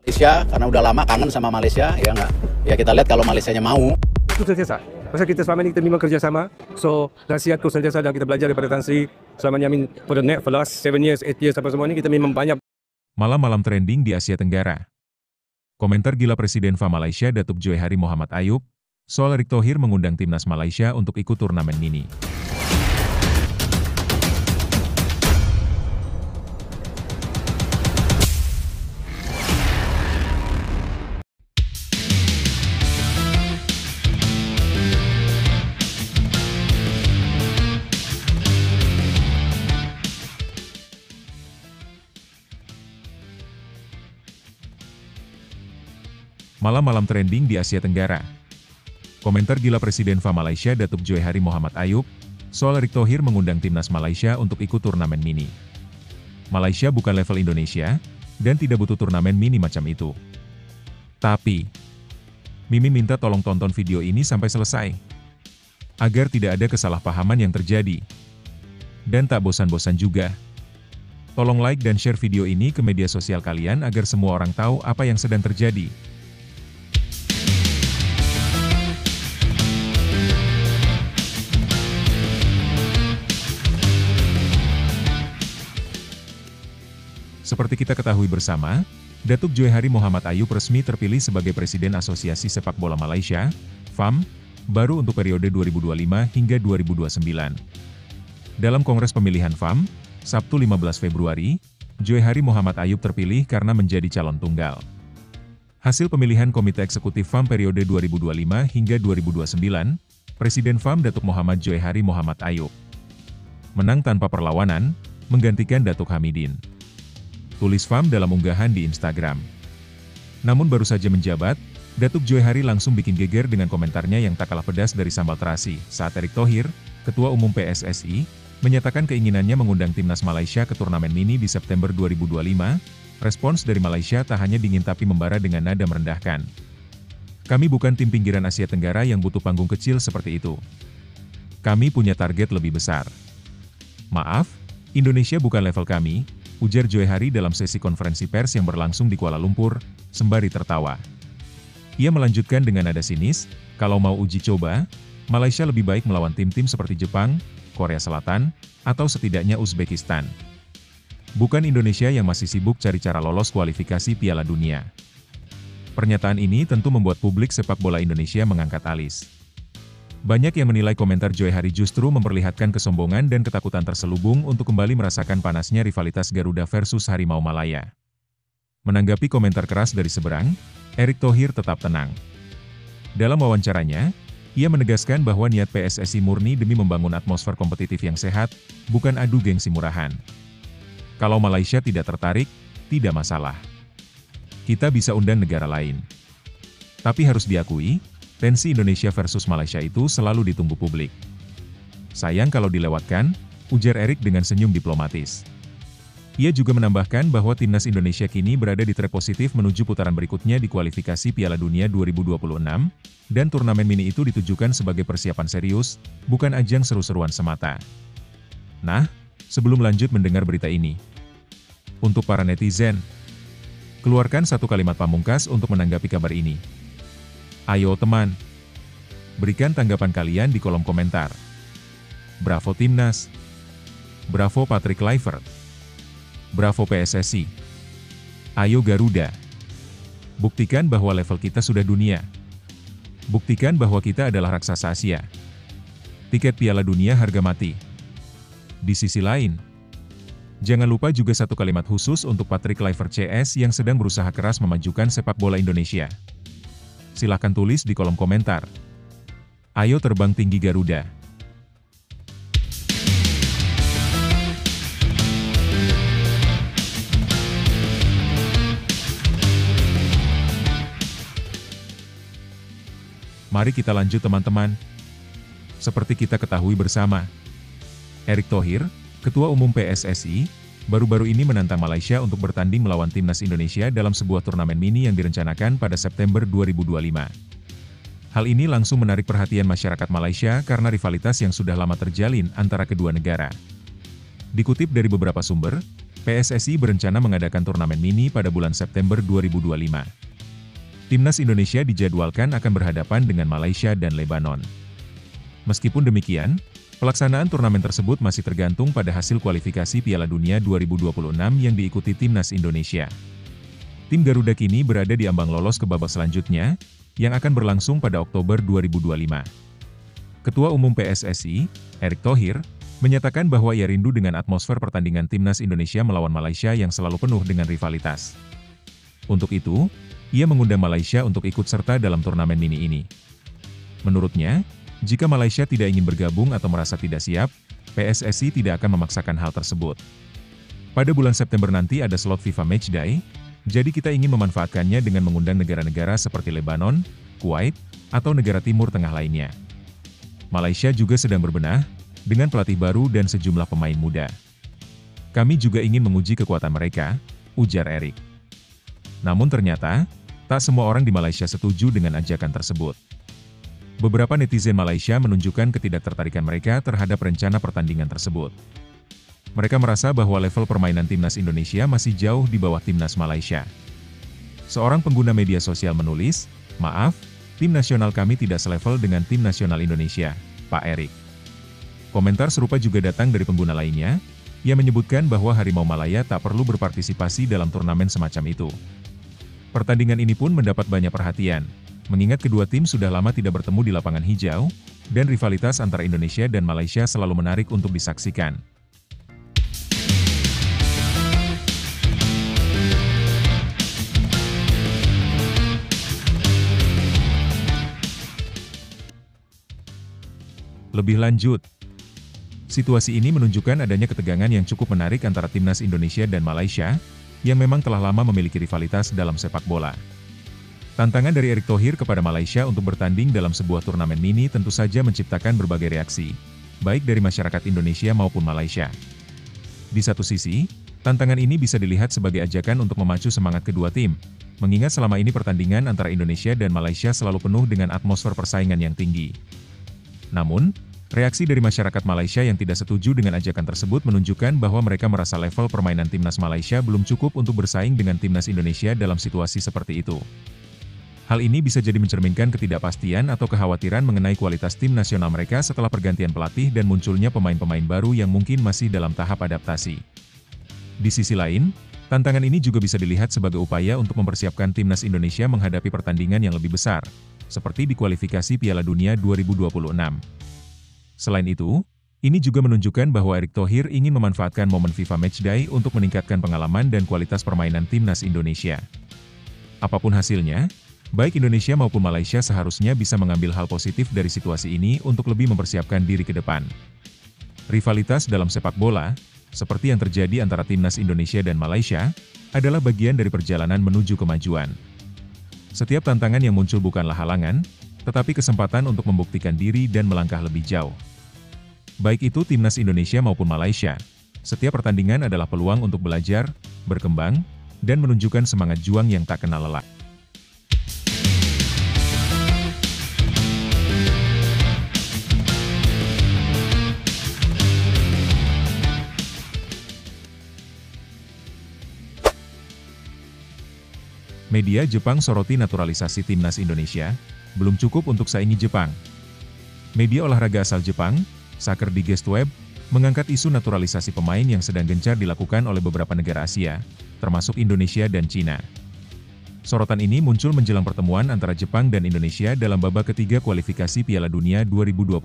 Malaysia karena udah lama kangen sama Malaysia ya nggak, ya kita lihat kalau Malaysianya mau. Itu sentiasa. Pasal kita selama ini kita memang kerjasama, so nasihatku sentiasa dan kita belajar daripada Tan Sri selama ni for the last 7 years, 8 years apa semua ni kita memang banyak. Malam-malam trending di Asia Tenggara. Komentar gila Presiden FAM Malaysia Datuk Johari Muhammad Ayub soal Erick Thohir mengundang timnas Malaysia untuk ikut turnamen mini. Malam-malam trending di Asia Tenggara. Komentar gila Presiden FAM Malaysia Datuk Johari Muhammad Ayub soal Erick Thohir mengundang timnas Malaysia untuk ikut turnamen mini. Malaysia bukan level Indonesia dan tidak butuh turnamen mini macam itu. Tapi, Mimin minta tolong tonton video ini sampai selesai agar tidak ada kesalahpahaman yang terjadi. Dan tak bosan-bosan juga, tolong like dan share video ini ke media sosial kalian agar semua orang tahu apa yang sedang terjadi. Seperti kita ketahui bersama, Datuk Johari Muhammad Ayub resmi terpilih sebagai Presiden Asosiasi Sepak Bola Malaysia, FAM, baru untuk periode 2025 hingga 2029. Dalam Kongres Pemilihan FAM, Sabtu 15 Februari, Johari Muhammad Ayub terpilih karena menjadi calon tunggal. Hasil pemilihan Komite Eksekutif FAM periode 2025 hingga 2029, Presiden FAM Datuk Muhammad Johari Muhammad Ayub menang tanpa perlawanan, menggantikan Datuk Hamidin. Tulis FAM dalam unggahan di Instagram. Namun baru saja menjabat, Datuk Johari langsung bikin geger dengan komentarnya yang tak kalah pedas dari sambal terasi saat Erick Thohir, Ketua Umum PSSI, menyatakan keinginannya mengundang timnas Malaysia ke turnamen mini di September 2025. Respons dari Malaysia tak hanya dingin tapi membara dengan nada merendahkan. Kami bukan tim pinggiran Asia Tenggara yang butuh panggung kecil seperti itu. Kami punya target lebih besar. Maaf, Indonesia bukan level kami, ujar Johari dalam sesi konferensi pers yang berlangsung di Kuala Lumpur, sembari tertawa. Ia melanjutkan dengan nada sinis, kalau mau uji coba, Malaysia lebih baik melawan tim-tim seperti Jepang, Korea Selatan, atau setidaknya Uzbekistan. Bukan Indonesia yang masih sibuk cari cara lolos kualifikasi Piala Dunia. Pernyataan ini tentu membuat publik sepak bola Indonesia mengangkat alis. Banyak yang menilai komentar Johari justru memperlihatkan kesombongan dan ketakutan terselubung untuk kembali merasakan panasnya rivalitas Garuda versus Harimau Malaya. Menanggapi komentar keras dari seberang, Erick Thohir tetap tenang. Dalam wawancaranya, ia menegaskan bahwa niat PSSI murni demi membangun atmosfer kompetitif yang sehat, bukan adu gengsi murahan. Kalau Malaysia tidak tertarik, tidak masalah. Kita bisa undang negara lain. Tapi harus diakui, tensi Indonesia versus Malaysia itu selalu ditunggu publik. Sayang kalau dilewatkan, ujar Erick dengan senyum diplomatis. Ia juga menambahkan bahwa timnas Indonesia kini berada di track positif menuju putaran berikutnya di kualifikasi Piala Dunia 2026, dan turnamen mini itu ditujukan sebagai persiapan serius, bukan ajang seru-seruan semata. Nah, sebelum lanjut mendengar berita ini, untuk para netizen, keluarkan satu kalimat pamungkas untuk menanggapi kabar ini. Ayo teman, berikan tanggapan kalian di kolom komentar. Bravo Timnas. Bravo Patrick Kluivert. Bravo PSSI. Ayo Garuda. Buktikan bahwa level kita sudah dunia. Buktikan bahwa kita adalah raksasa Asia. Tiket Piala Dunia harga mati. Di sisi lain, jangan lupa juga satu kalimat khusus untuk Patrick Kluivert CS yang sedang berusaha keras memajukan sepak bola Indonesia. Silahkan tulis di kolom komentar. Ayo terbang tinggi Garuda. Mari kita lanjut teman-teman. Seperti kita ketahui bersama, Erick Thohir, Ketua Umum PSSI, baru-baru ini menantang Malaysia untuk bertanding melawan timnas Indonesia dalam sebuah turnamen mini yang direncanakan pada September 2025. Hal ini langsung menarik perhatian masyarakat Malaysia karena rivalitas yang sudah lama terjalin antara kedua negara. Dikutip dari beberapa sumber, PSSI berencana mengadakan turnamen mini pada bulan September 2025. Timnas Indonesia dijadwalkan akan berhadapan dengan Malaysia dan Lebanon. Meskipun demikian, pelaksanaan turnamen tersebut masih tergantung pada hasil kualifikasi Piala Dunia 2026 yang diikuti Timnas Indonesia. Tim Garuda kini berada di ambang lolos ke babak selanjutnya, yang akan berlangsung pada Oktober 2025. Ketua Umum PSSI, Erick Thohir, menyatakan bahwa ia rindu dengan atmosfer pertandingan Timnas Indonesia melawan Malaysia yang selalu penuh dengan rivalitas. Untuk itu, ia mengundang Malaysia untuk ikut serta dalam turnamen mini ini. Menurutnya, jika Malaysia tidak ingin bergabung atau merasa tidak siap, PSSI tidak akan memaksakan hal tersebut. Pada bulan September nanti ada slot FIFA Matchday, jadi kita ingin memanfaatkannya dengan mengundang negara-negara seperti Lebanon, Kuwait, atau negara Timur Tengah lainnya. Malaysia juga sedang berbenah, dengan pelatih baru dan sejumlah pemain muda. Kami juga ingin menguji kekuatan mereka, ujar Erick. Namun ternyata, tak semua orang di Malaysia setuju dengan ajakan tersebut. Beberapa netizen Malaysia menunjukkan ketidaktertarikan mereka terhadap rencana pertandingan tersebut. Mereka merasa bahwa level permainan Timnas Indonesia masih jauh di bawah Timnas Malaysia. Seorang pengguna media sosial menulis, "Maaf, tim nasional kami tidak selevel dengan tim nasional Indonesia, Pak Erick." Komentar serupa juga datang dari pengguna lainnya, yang menyebutkan bahwa Harimau Malaya tak perlu berpartisipasi dalam turnamen semacam itu. Pertandingan ini pun mendapat banyak perhatian, mengingat kedua tim sudah lama tidak bertemu di lapangan hijau, dan rivalitas antara Indonesia dan Malaysia selalu menarik untuk disaksikan. Lebih lanjut, situasi ini menunjukkan adanya ketegangan yang cukup menarik antara Timnas Indonesia dan Malaysia, yang memang telah lama memiliki rivalitas dalam sepak bola. Tantangan dari Erick Thohir kepada Malaysia untuk bertanding dalam sebuah turnamen mini tentu saja menciptakan berbagai reaksi, baik dari masyarakat Indonesia maupun Malaysia. Di satu sisi, tantangan ini bisa dilihat sebagai ajakan untuk memacu semangat kedua tim, mengingat selama ini pertandingan antara Indonesia dan Malaysia selalu penuh dengan atmosfer persaingan yang tinggi. Namun, reaksi dari masyarakat Malaysia yang tidak setuju dengan ajakan tersebut menunjukkan bahwa mereka merasa level permainan Timnas Malaysia belum cukup untuk bersaing dengan Timnas Indonesia dalam situasi seperti itu. Hal ini bisa jadi mencerminkan ketidakpastian atau kekhawatiran mengenai kualitas tim nasional mereka setelah pergantian pelatih dan munculnya pemain-pemain baru yang mungkin masih dalam tahap adaptasi. Di sisi lain, tantangan ini juga bisa dilihat sebagai upaya untuk mempersiapkan Timnas Indonesia menghadapi pertandingan yang lebih besar, seperti di kualifikasi Piala Dunia 2026. Selain itu, ini juga menunjukkan bahwa Erick Thohir ingin memanfaatkan momen FIFA Matchday untuk meningkatkan pengalaman dan kualitas permainan Timnas Indonesia. Apapun hasilnya, baik Indonesia maupun Malaysia seharusnya bisa mengambil hal positif dari situasi ini untuk lebih mempersiapkan diri ke depan. Rivalitas dalam sepak bola, seperti yang terjadi antara Timnas Indonesia dan Malaysia, adalah bagian dari perjalanan menuju kemajuan. Setiap tantangan yang muncul bukanlah halangan, tetapi kesempatan untuk membuktikan diri dan melangkah lebih jauh. Baik itu Timnas Indonesia maupun Malaysia, setiap pertandingan adalah peluang untuk belajar, berkembang, dan menunjukkan semangat juang yang tak kenal lelah. Media Jepang soroti naturalisasi Timnas Indonesia, belum cukup untuk saingi Jepang. Media olahraga asal Jepang, Soccer Digest Web, mengangkat isu naturalisasi pemain yang sedang gencar dilakukan oleh beberapa negara Asia, termasuk Indonesia dan Cina. Sorotan ini muncul menjelang pertemuan antara Jepang dan Indonesia dalam babak ketiga kualifikasi Piala Dunia 2026.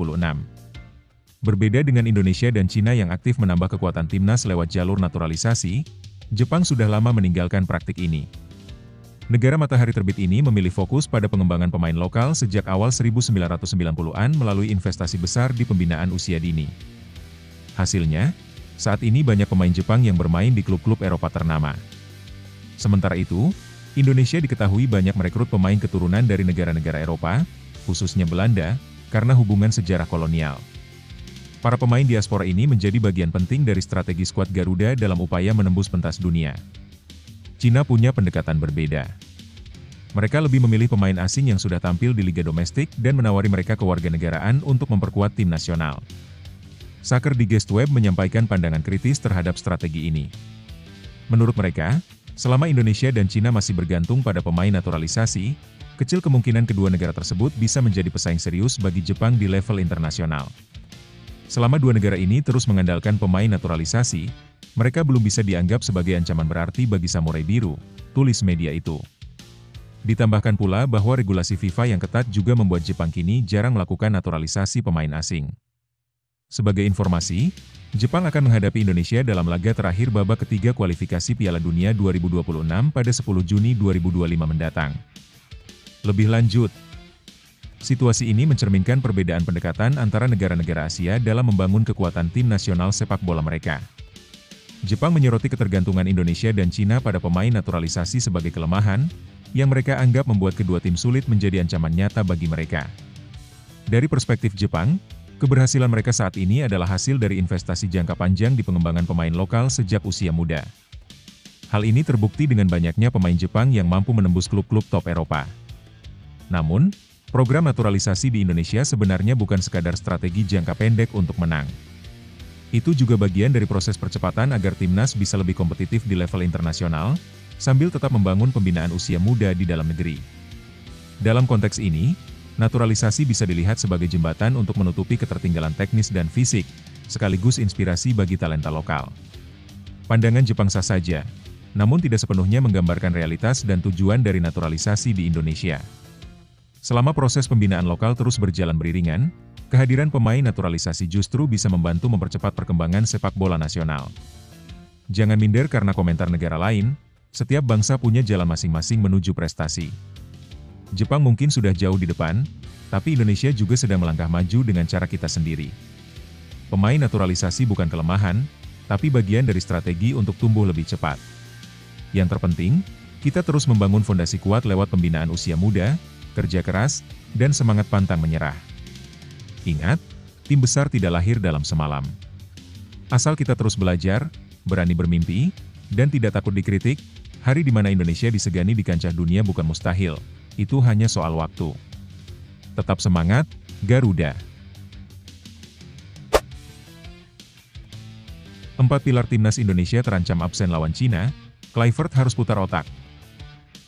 Berbeda dengan Indonesia dan Cina yang aktif menambah kekuatan timnas lewat jalur naturalisasi, Jepang sudah lama meninggalkan praktik ini. Negara matahari terbit ini memilih fokus pada pengembangan pemain lokal sejak awal 1990-an melalui investasi besar di pembinaan usia dini. Hasilnya, saat ini banyak pemain Jepang yang bermain di klub-klub Eropa ternama. Sementara itu, Indonesia diketahui banyak merekrut pemain keturunan dari negara-negara Eropa, khususnya Belanda, karena hubungan sejarah kolonial. Para pemain diaspora ini menjadi bagian penting dari strategi skuad Garuda dalam upaya menembus pentas dunia. Cina punya pendekatan berbeda. Mereka lebih memilih pemain asing yang sudah tampil di liga domestik dan menawari mereka kewarganegaraan untuk memperkuat tim nasional. Soccer Digest Web menyampaikan pandangan kritis terhadap strategi ini. Menurut mereka, selama Indonesia dan Cina masih bergantung pada pemain naturalisasi, kecil kemungkinan kedua negara tersebut bisa menjadi pesaing serius bagi Jepang di level internasional. Selama dua negara ini terus mengandalkan pemain naturalisasi, mereka belum bisa dianggap sebagai ancaman berarti bagi Samurai Biru, tulis media itu. Ditambahkan pula bahwa regulasi FIFA yang ketat juga membuat Jepang kini jarang melakukan naturalisasi pemain asing. Sebagai informasi, Jepang akan menghadapi Indonesia dalam laga terakhir babak ketiga kualifikasi Piala Dunia 2026 pada 10 Juni 2025 mendatang. Lebih lanjut, situasi ini mencerminkan perbedaan pendekatan antara negara-negara Asia dalam membangun kekuatan tim nasional sepak bola mereka. Jepang menyoroti ketergantungan Indonesia dan Cina pada pemain naturalisasi sebagai kelemahan, yang mereka anggap membuat kedua tim sulit menjadi ancaman nyata bagi mereka. Dari perspektif Jepang, keberhasilan mereka saat ini adalah hasil dari investasi jangka panjang di pengembangan pemain lokal sejak usia muda. Hal ini terbukti dengan banyaknya pemain Jepang yang mampu menembus klub-klub top Eropa. Namun, program naturalisasi di Indonesia sebenarnya bukan sekadar strategi jangka pendek untuk menang. Itu juga bagian dari proses percepatan agar timnas bisa lebih kompetitif di level internasional, sambil tetap membangun pembinaan usia muda di dalam negeri. Dalam konteks ini, naturalisasi bisa dilihat sebagai jembatan untuk menutupi ketertinggalan teknis dan fisik, sekaligus inspirasi bagi talenta lokal. Pandangan Jepang sah saja, namun tidak sepenuhnya menggambarkan realitas dan tujuan dari naturalisasi di Indonesia. Selama proses pembinaan lokal terus berjalan beriringan, kehadiran pemain naturalisasi justru bisa membantu mempercepat perkembangan sepak bola nasional. Jangan minder karena komentar negara lain, setiap bangsa punya jalan masing-masing menuju prestasi. Jepang mungkin sudah jauh di depan, tapi Indonesia juga sedang melangkah maju dengan cara kita sendiri. Pemain naturalisasi bukan kelemahan, tapi bagian dari strategi untuk tumbuh lebih cepat. Yang terpenting, kita terus membangun fondasi kuat lewat pembinaan usia muda, kerja keras, dan semangat pantang menyerah. Ingat, tim besar tidak lahir dalam semalam. Asal kita terus belajar, berani bermimpi, dan tidak takut dikritik, hari di mana Indonesia disegani di kancah dunia bukan mustahil, itu hanya soal waktu. Tetap semangat, Garuda! 4 pilar timnas Indonesia terancam absen lawan Cina, Kluivert harus putar otak.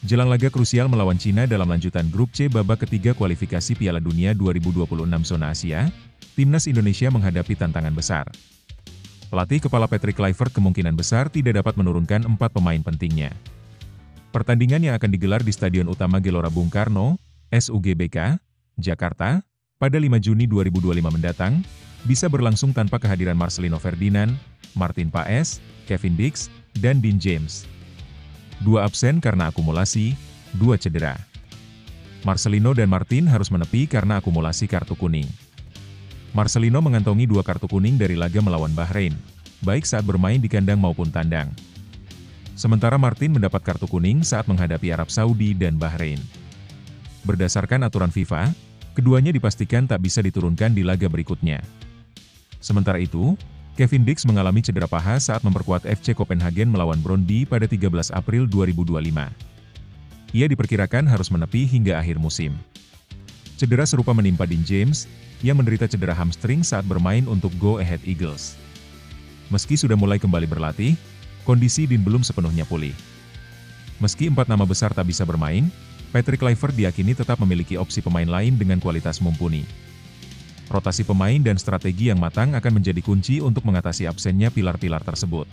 Jelang laga krusial melawan Cina dalam lanjutan grup C babak ketiga kualifikasi Piala Dunia 2026 zona Asia, timnas Indonesia menghadapi tantangan besar. Pelatih kepala Patrick Kluivert kemungkinan besar tidak dapat menurunkan 4 pemain pentingnya. Pertandingan yang akan digelar di Stadion Utama Gelora Bung Karno, SUGBK, Jakarta, pada 5 Juni 2025 mendatang, bisa berlangsung tanpa kehadiran Marcelino Ferdinand, Martin Paes, Kevin Dix, dan Dean James. 2 absen karena akumulasi, 2 cedera. Marcelino dan Martin harus menepi karena akumulasi kartu kuning. Marcelino mengantongi 2 kartu kuning dari laga melawan Bahrain, baik saat bermain di kandang maupun tandang. Sementara Martin mendapat kartu kuning saat menghadapi Arab Saudi dan Bahrain. Berdasarkan aturan FIFA, keduanya dipastikan tak bisa diturunkan di laga berikutnya. Sementara itu, Kevin Dix mengalami cedera paha saat memperkuat FC Copenhagen melawan Brøndby pada 13 April 2025. Ia diperkirakan harus menepi hingga akhir musim. Cedera serupa menimpa Dean James, yang menderita cedera hamstring saat bermain untuk Go Ahead Eagles. Meski sudah mulai kembali berlatih, kondisi Dean belum sepenuhnya pulih. Meski 4 nama besar tak bisa bermain, Patrick Kluivert diyakini tetap memiliki opsi pemain lain dengan kualitas mumpuni. Rotasi pemain dan strategi yang matang akan menjadi kunci untuk mengatasi absennya pilar-pilar tersebut.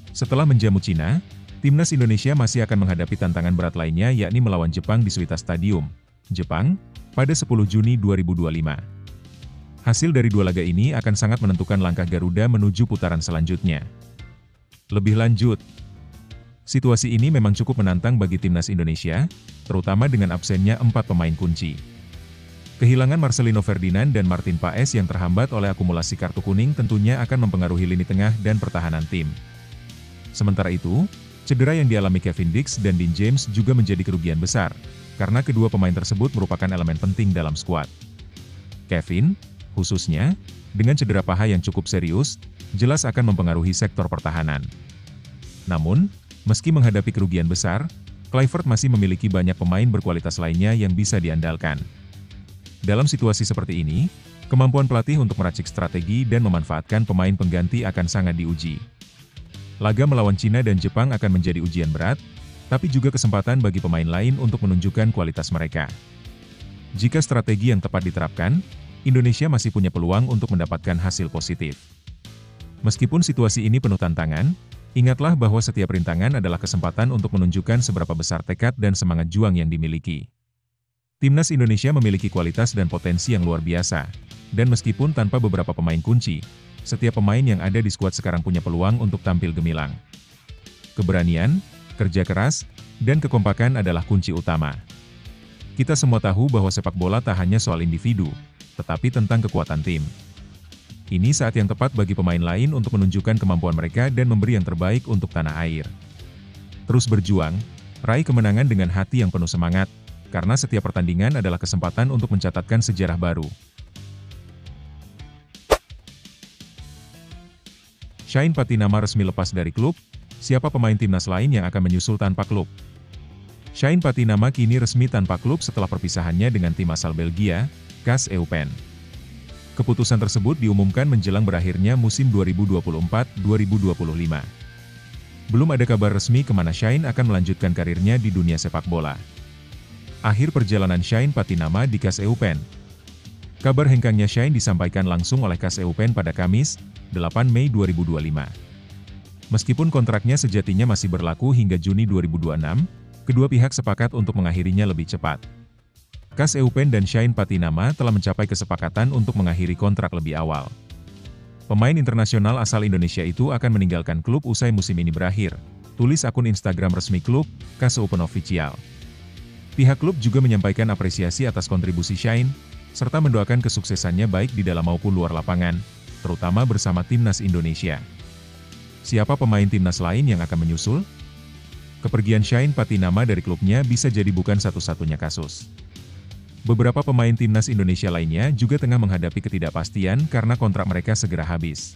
Setelah menjamu Cina, timnas Indonesia masih akan menghadapi tantangan berat lainnya yakni melawan Jepang di Suita Stadium, Jepang, pada 10 Juni 2025. Hasil dari 2 laga ini akan sangat menentukan langkah Garuda menuju putaran selanjutnya. Lebih lanjut, situasi ini memang cukup menantang bagi timnas Indonesia, terutama dengan absennya 4 pemain kunci. Kehilangan Marcelino Ferdinand dan Martin Paes yang terhambat oleh akumulasi kartu kuning tentunya akan mempengaruhi lini tengah dan pertahanan tim. Sementara itu, cedera yang dialami Kevin Dix dan Dean James juga menjadi kerugian besar, karena kedua pemain tersebut merupakan elemen penting dalam skuad. Kevin, khususnya, dengan cedera paha yang cukup serius, jelas akan mempengaruhi sektor pertahanan. Namun, meski menghadapi kerugian besar, Kluivert masih memiliki banyak pemain berkualitas lainnya yang bisa diandalkan. Dalam situasi seperti ini, kemampuan pelatih untuk meracik strategi dan memanfaatkan pemain pengganti akan sangat diuji. Laga melawan Cina dan Jepang akan menjadi ujian berat, tapi juga kesempatan bagi pemain lain untuk menunjukkan kualitas mereka. Jika strategi yang tepat diterapkan, Indonesia masih punya peluang untuk mendapatkan hasil positif. Meskipun situasi ini penuh tantangan, ingatlah bahwa setiap rintangan adalah kesempatan untuk menunjukkan seberapa besar tekad dan semangat juang yang dimiliki. Timnas Indonesia memiliki kualitas dan potensi yang luar biasa, dan meskipun tanpa beberapa pemain kunci, setiap pemain yang ada di skuad sekarang punya peluang untuk tampil gemilang. Keberanian, kerja keras, dan kekompakan adalah kunci utama. Kita semua tahu bahwa sepak bola tak hanya soal individu, tetapi tentang kekuatan tim. Ini saat yang tepat bagi pemain lain untuk menunjukkan kemampuan mereka dan memberi yang terbaik untuk tanah air. Terus berjuang, raih kemenangan dengan hati yang penuh semangat, karena setiap pertandingan adalah kesempatan untuk mencatatkan sejarah baru. Shane Patinama resmi lepas dari klub, siapa pemain timnas lain yang akan menyusul tanpa klub? Shane Patinama kini resmi tanpa klub setelah perpisahannya dengan tim asal Belgia, KAS Eupen. Keputusan tersebut diumumkan menjelang berakhirnya musim 2024-2025. Belum ada kabar resmi kemana Shane akan melanjutkan karirnya di dunia sepak bola. Akhir perjalanan Shane Patinama di KAS Eupen. Kabar hengkangnya Shane disampaikan langsung oleh KAS Eupen pada Kamis, 8 Mei 2025. Meskipun kontraknya sejatinya masih berlaku hingga Juni 2026, kedua pihak sepakat untuk mengakhirinya lebih cepat. KAS Eupen dan Shane Patinama telah mencapai kesepakatan untuk mengakhiri kontrak lebih awal. Pemain internasional asal Indonesia itu akan meninggalkan klub usai musim ini berakhir, tulis akun Instagram resmi klub, KAS Eupen Official. Pihak klub juga menyampaikan apresiasi atas kontribusi Shane, serta mendoakan kesuksesannya baik di dalam maupun luar lapangan, terutama bersama timnas Indonesia. Siapa pemain timnas lain yang akan menyusul? Kepergian Shane Patinama dari klubnya bisa jadi bukan satu-satunya kasus. Beberapa pemain timnas Indonesia lainnya juga tengah menghadapi ketidakpastian karena kontrak mereka segera habis.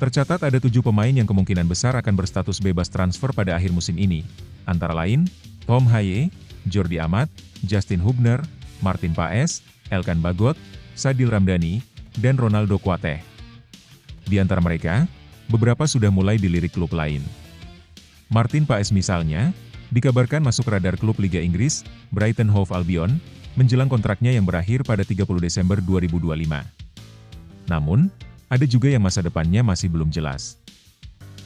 Tercatat ada 7 pemain yang kemungkinan besar akan berstatus bebas transfer pada akhir musim ini, antara lain, Tom Haye, Jordi Amat, Justin Hubner, Martin Paes, Elkan Bagot, Sadil Ramdhani, dan Ronaldo Kuateh. Di antara mereka, beberapa sudah mulai dilirik klub lain. Martin Paes misalnya, dikabarkan masuk radar klub Liga Inggris, Brighton Hove Albion, menjelang kontraknya yang berakhir pada 30 Desember 2025. Namun, ada juga yang masa depannya masih belum jelas.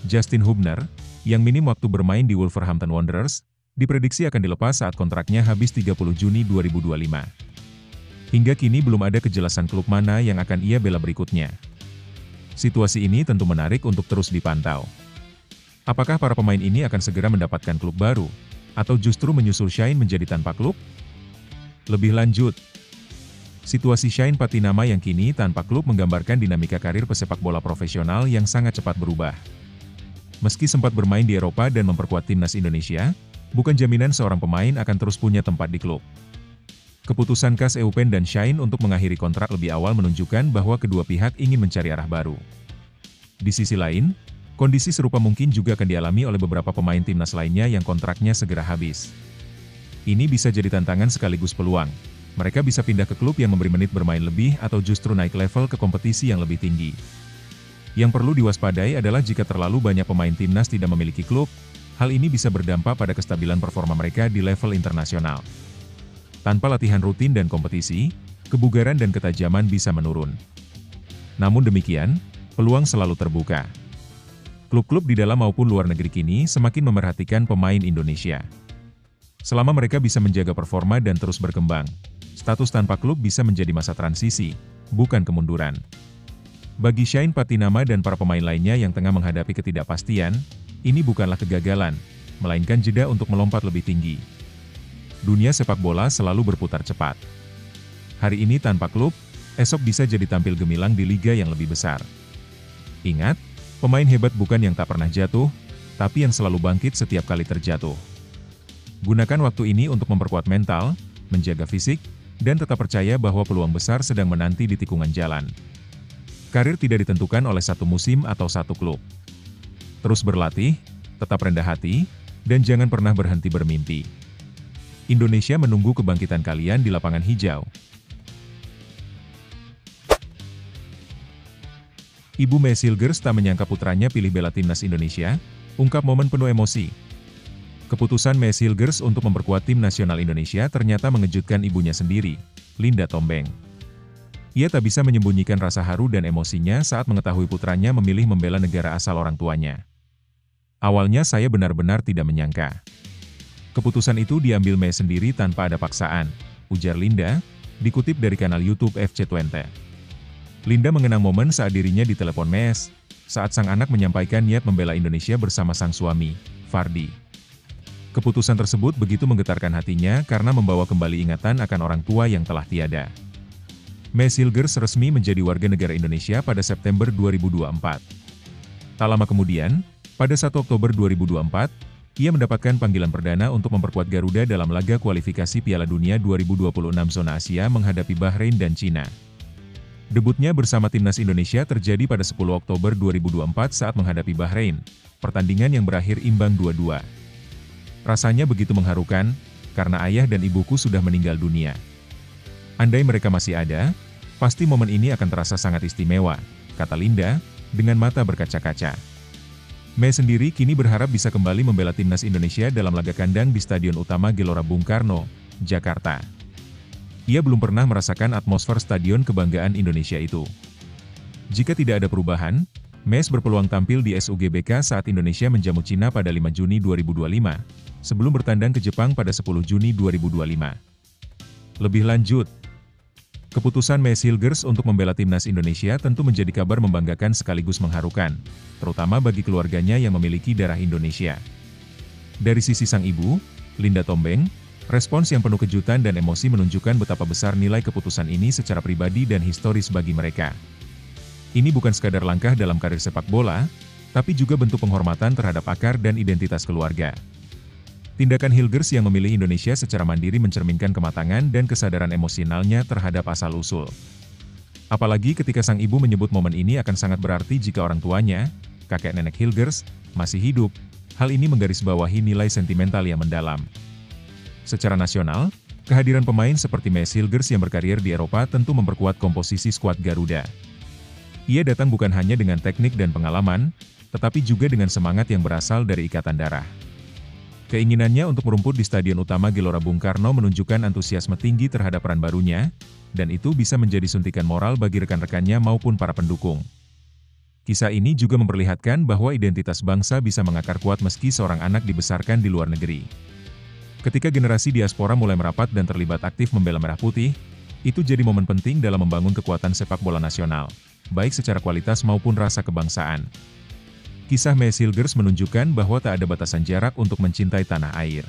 Justin Hubner, yang minim waktu bermain di Wolverhampton Wanderers, diprediksi akan dilepas saat kontraknya habis 30 Juni 2025. Hingga kini belum ada kejelasan klub mana yang akan ia bela berikutnya. Situasi ini tentu menarik untuk terus dipantau. Apakah para pemain ini akan segera mendapatkan klub baru, atau justru menyusul Shane menjadi tanpa klub? Lebih lanjut, situasi Shane Patinama yang kini tanpa klub menggambarkan dinamika karir pesepak bola profesional yang sangat cepat berubah. Meski sempat bermain di Eropa dan memperkuat timnas Indonesia, bukan jaminan seorang pemain akan terus punya tempat di klub. Keputusan KAS Eupen dan Shane untuk mengakhiri kontrak lebih awal menunjukkan bahwa kedua pihak ingin mencari arah baru. Di sisi lain, kondisi serupa mungkin juga akan dialami oleh beberapa pemain timnas lainnya yang kontraknya segera habis. Ini bisa jadi tantangan sekaligus peluang. Mereka bisa pindah ke klub yang memberi menit bermain lebih atau justru naik level ke kompetisi yang lebih tinggi. Yang perlu diwaspadai adalah jika terlalu banyak pemain timnas tidak memiliki klub, hal ini bisa berdampak pada kestabilan performa mereka di level internasional. Tanpa latihan rutin dan kompetisi, kebugaran dan ketajaman bisa menurun. Namun demikian, peluang selalu terbuka. Klub-klub di dalam maupun luar negeri kini semakin memerhatikan pemain Indonesia. Selama mereka bisa menjaga performa dan terus berkembang, status tanpa klub bisa menjadi masa transisi, bukan kemunduran. Bagi Shane Patinama dan para pemain lainnya yang tengah menghadapi ketidakpastian, ini bukanlah kegagalan, melainkan jeda untuk melompat lebih tinggi. Dunia sepak bola selalu berputar cepat. Hari ini tanpa klub, esok bisa jadi tampil gemilang di liga yang lebih besar. Ingat, pemain hebat bukan yang tak pernah jatuh, tapi yang selalu bangkit setiap kali terjatuh. Gunakan waktu ini untuk memperkuat mental, menjaga fisik, dan tetap percaya bahwa peluang besar sedang menanti di tikungan jalan. Karir tidak ditentukan oleh satu musim atau satu klub. Terus berlatih, tetap rendah hati, dan jangan pernah berhenti bermimpi. Indonesia menunggu kebangkitan kalian di lapangan hijau. Ibu Mes Hilgers tak menyangka putranya pilih bela timnas Indonesia, ungkap momen penuh emosi. Keputusan Mes Hilgers untuk memperkuat tim nasional Indonesia ternyata mengejutkan ibunya sendiri, Linda Tombeng. Ia tak bisa menyembunyikan rasa haru dan emosinya saat mengetahui putranya memilih membela negara asal orang tuanya. Awalnya saya benar-benar tidak menyangka. Keputusan itu diambil Mes sendiri tanpa ada paksaan, ujar Linda, dikutip dari kanal YouTube FC20. Linda mengenang momen saat dirinya ditelepon Mes, saat sang anak menyampaikan niat membela Indonesia bersama sang suami, Fardi. Keputusan tersebut begitu menggetarkan hatinya karena membawa kembali ingatan akan orang tua yang telah tiada. Mes Hilgers resmi menjadi warga negara Indonesia pada September 2024. Tak lama kemudian, pada 1 Oktober 2024, ia mendapatkan panggilan perdana untuk memperkuat Garuda dalam laga kualifikasi Piala Dunia 2026 zona Asia menghadapi Bahrain dan Cina. Debutnya bersama timnas Indonesia terjadi pada 10 Oktober 2024 saat menghadapi Bahrain, pertandingan yang berakhir imbang 2-2. Rasanya begitu mengharukan, karena ayah dan ibuku sudah meninggal dunia. Andai mereka masih ada, pasti momen ini akan terasa sangat istimewa, kata Linda, dengan mata berkaca-kaca. Mes sendiri kini berharap bisa kembali membela timnas Indonesia dalam laga kandang di Stadion Utama Gelora Bung Karno, Jakarta. Ia belum pernah merasakan atmosfer Stadion Kebanggaan Indonesia itu. Jika tidak ada perubahan, Mes berpeluang tampil di SUGBK saat Indonesia menjamu Cina pada 5 Juni 2025, sebelum bertandang ke Jepang pada 10 Juni 2025. Lebih lanjut, keputusan Mes Hilgers untuk membela timnas Indonesia tentu menjadi kabar membanggakan sekaligus mengharukan, terutama bagi keluarganya yang memiliki darah Indonesia. Dari sisi sang ibu, Linda Tombeng, respons yang penuh kejutan dan emosi menunjukkan betapa besar nilai keputusan ini secara pribadi dan historis bagi mereka. Ini bukan sekadar langkah dalam karir sepak bola, tapi juga bentuk penghormatan terhadap akar dan identitas keluarga. Tindakan Hilgers yang memilih Indonesia secara mandiri mencerminkan kematangan dan kesadaran emosionalnya terhadap asal-usul. Apalagi ketika sang ibu menyebut momen ini akan sangat berarti jika orang tuanya, kakek nenek Hilgers, masih hidup. Hal ini menggarisbawahi nilai sentimental yang mendalam. Secara nasional, kehadiran pemain seperti Mes Hilgers yang berkarir di Eropa tentu memperkuat komposisi skuad Garuda. Ia datang bukan hanya dengan teknik dan pengalaman, tetapi juga dengan semangat yang berasal dari ikatan darah. Keinginannya untuk merumput di Stadion Utama Gelora Bung Karno menunjukkan antusiasme tinggi terhadap peran barunya, dan itu bisa menjadi suntikan moral bagi rekan-rekannya maupun para pendukung. Kisah ini juga memperlihatkan bahwa identitas bangsa bisa mengakar kuat meski seorang anak dibesarkan di luar negeri. Ketika generasi diaspora mulai merapat dan terlibat aktif membela Merah Putih, itu jadi momen penting dalam membangun kekuatan sepak bola nasional, baik secara kualitas maupun rasa kebangsaan. Kisah Mes Hilgers menunjukkan bahwa tak ada batasan jarak untuk mencintai tanah air.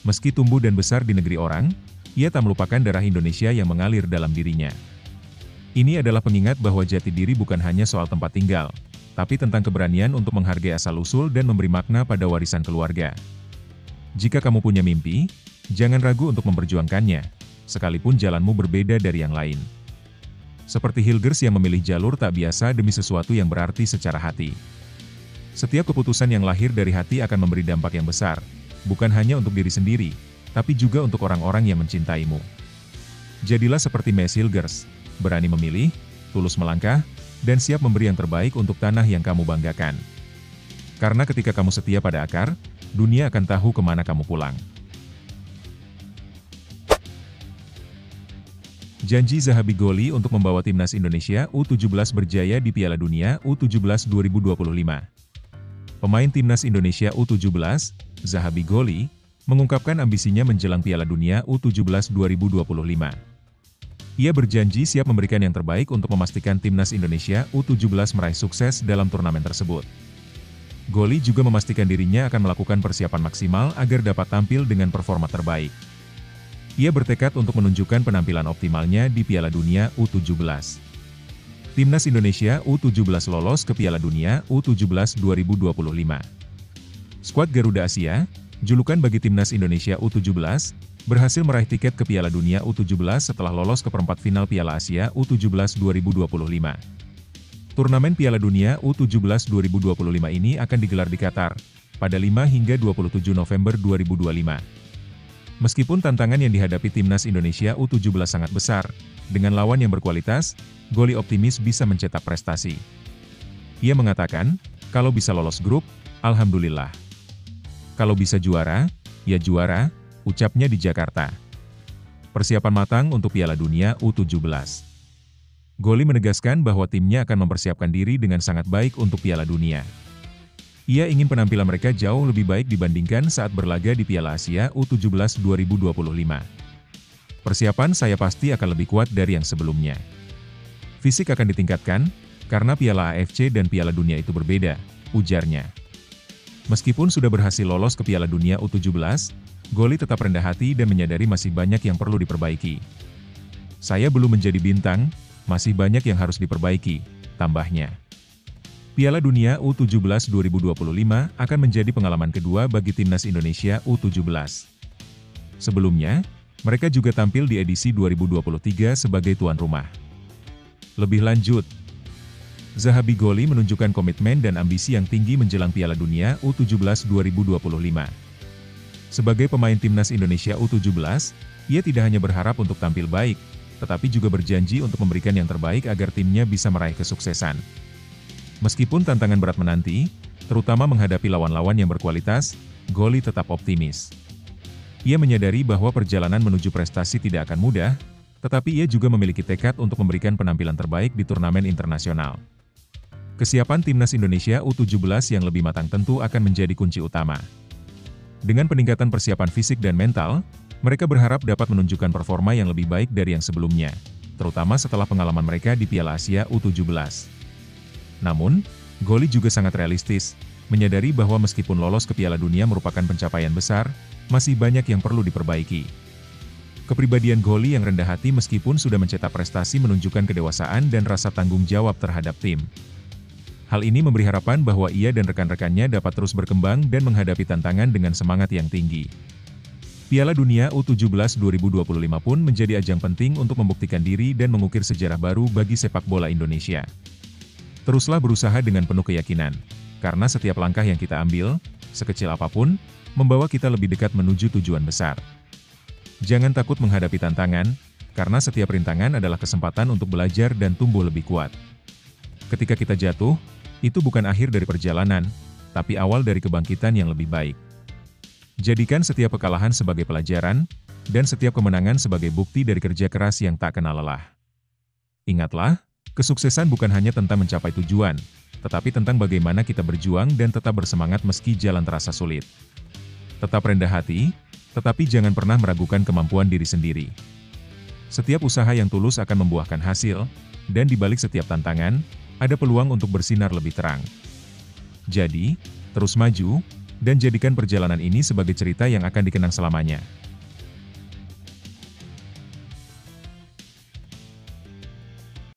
Meski tumbuh dan besar di negeri orang, ia tak melupakan darah Indonesia yang mengalir dalam dirinya. Ini adalah pengingat bahwa jati diri bukan hanya soal tempat tinggal, tapi tentang keberanian untuk menghargai asal-usul dan memberi makna pada warisan keluarga. Jika kamu punya mimpi, jangan ragu untuk memperjuangkannya, sekalipun jalanmu berbeda dari yang lain. Seperti Hilgers yang memilih jalur tak biasa demi sesuatu yang berarti secara hati. Setiap keputusan yang lahir dari hati akan memberi dampak yang besar, bukan hanya untuk diri sendiri, tapi juga untuk orang-orang yang mencintaimu. Jadilah seperti Mes Hilgers, berani memilih, tulus melangkah, dan siap memberi yang terbaik untuk tanah yang kamu banggakan. Karena ketika kamu setia pada akar, dunia akan tahu kemana kamu pulang. Janji Zahabi Goli untuk membawa timnas Indonesia U17 berjaya di Piala Dunia U17 2025. Pemain timnas Indonesia U17, Zahabi Goli, mengungkapkan ambisinya menjelang Piala Dunia U17 2025. Ia berjanji siap memberikan yang terbaik untuk memastikan timnas Indonesia U17 meraih sukses dalam turnamen tersebut. Goli juga memastikan dirinya akan melakukan persiapan maksimal agar dapat tampil dengan performa terbaik. Ia bertekad untuk menunjukkan penampilan optimalnya di Piala Dunia U17. Timnas Indonesia U17 lolos ke Piala Dunia U17 2025. Skuad Garuda Asia, julukan bagi timnas Indonesia U17, berhasil meraih tiket ke Piala Dunia U17 setelah lolos ke perempat final Piala Asia U17 2025. Turnamen Piala Dunia U17 2025 ini akan digelar di Qatar, pada 5 hingga 27 November 2025. Meskipun tantangan yang dihadapi timnas Indonesia U17 sangat besar, dengan lawan yang berkualitas, Goli optimis bisa mencetak prestasi. Ia mengatakan, kalau bisa lolos grup, alhamdulillah. Kalau bisa juara, ya juara, ucapnya di Jakarta. Persiapan matang untuk Piala Dunia U17. Goli menegaskan bahwa timnya akan mempersiapkan diri dengan sangat baik untuk Piala Dunia. Ia ingin penampilan mereka jauh lebih baik dibandingkan saat berlaga di Piala Asia U17 2025. Persiapan saya pasti akan lebih kuat dari yang sebelumnya. Fisik akan ditingkatkan, karena Piala AFC dan Piala Dunia itu berbeda, ujarnya. Meskipun sudah berhasil lolos ke Piala Dunia U17, Goli tetap rendah hati dan menyadari masih banyak yang perlu diperbaiki. Saya belum menjadi bintang, masih banyak yang harus diperbaiki, tambahnya. Piala Dunia U17 2025 akan menjadi pengalaman kedua bagi timnas Indonesia U17. Sebelumnya, mereka juga tampil di edisi 2023 sebagai tuan rumah. Lebih lanjut, Zahabi Goli menunjukkan komitmen dan ambisi yang tinggi menjelang Piala Dunia U17 2025. Sebagai pemain timnas Indonesia U17, ia tidak hanya berharap untuk tampil baik, tetapi juga berjanji untuk memberikan yang terbaik agar timnya bisa meraih kesuksesan. Meskipun tantangan berat menanti, terutama menghadapi lawan-lawan yang berkualitas, Goli tetap optimis. Ia menyadari bahwa perjalanan menuju prestasi tidak akan mudah, tetapi ia juga memiliki tekad untuk memberikan penampilan terbaik di turnamen internasional. Kesiapan timnas Indonesia U17 yang lebih matang tentu akan menjadi kunci utama. Dengan peningkatan persiapan fisik dan mental, mereka berharap dapat menunjukkan performa yang lebih baik dari yang sebelumnya, terutama setelah pengalaman mereka di Piala Asia U17. Namun, Goli juga sangat realistis, menyadari bahwa meskipun lolos ke Piala Dunia merupakan pencapaian besar, masih banyak yang perlu diperbaiki. Kepribadian Goli yang rendah hati meskipun sudah mencetak prestasi menunjukkan kedewasaan dan rasa tanggung jawab terhadap tim. Hal ini memberi harapan bahwa ia dan rekan-rekannya dapat terus berkembang dan menghadapi tantangan dengan semangat yang tinggi. Piala Dunia U17 2025 pun menjadi ajang penting untuk membuktikan diri dan mengukir sejarah baru bagi sepak bola Indonesia. Teruslah berusaha dengan penuh keyakinan, karena setiap langkah yang kita ambil, sekecil apapun, membawa kita lebih dekat menuju tujuan besar. Jangan takut menghadapi tantangan, karena setiap rintangan adalah kesempatan untuk belajar dan tumbuh lebih kuat. Ketika kita jatuh, itu bukan akhir dari perjalanan, tapi awal dari kebangkitan yang lebih baik. Jadikan setiap kekalahan sebagai pelajaran, dan setiap kemenangan sebagai bukti dari kerja keras yang tak kenal lelah. Ingatlah, kesuksesan bukan hanya tentang mencapai tujuan, tetapi tentang bagaimana kita berjuang dan tetap bersemangat meski jalan terasa sulit. Tetap rendah hati, tetapi jangan pernah meragukan kemampuan diri sendiri. Setiap usaha yang tulus akan membuahkan hasil, dan di balik setiap tantangan, ada peluang untuk bersinar lebih terang. Jadi, terus maju, dan jadikan perjalanan ini sebagai cerita yang akan dikenang selamanya.